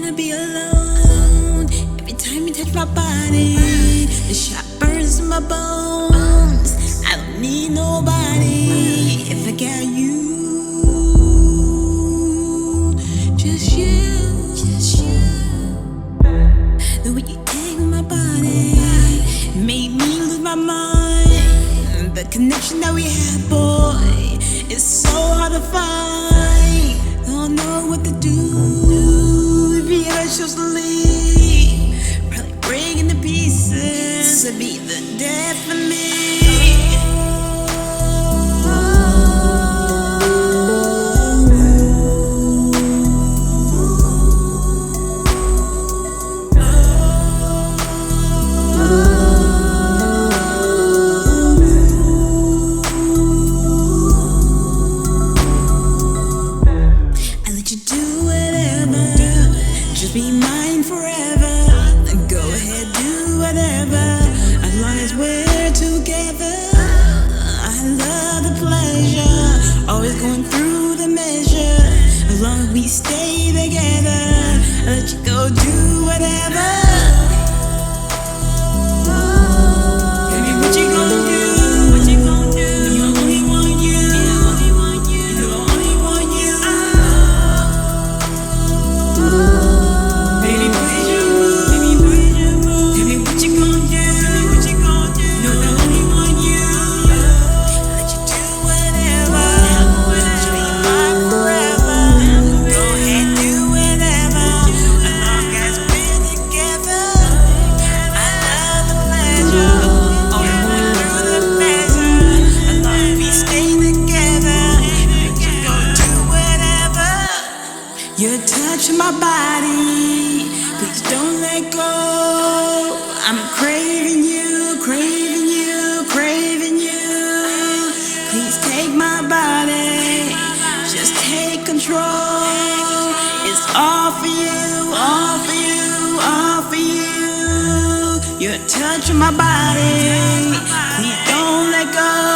wanna be alone. Every time you touch my body, the shot burns in my bones. I don't need nobody if I got you. Just you, just you. The way you take my body made me lose my mind. The connection that we have, boy, is so hard to find. Don't know what to do if you ever chose to leave. Probably breaking the pieces to be the death for me. Just be mine forever. Go ahead, do whatever, as long as we're together. I love the pleasure, always going through the measure. As long as we stay together, I let you go do whatever. Baby, what you gonna do? What you gonna do? You only want you. You only want you. You only want you. You're touching my body, please don't let go. I'm craving you, craving you, craving you. Please take my body, just take control. It's all for you, all for you, all for you. You're touching my body, please don't let go.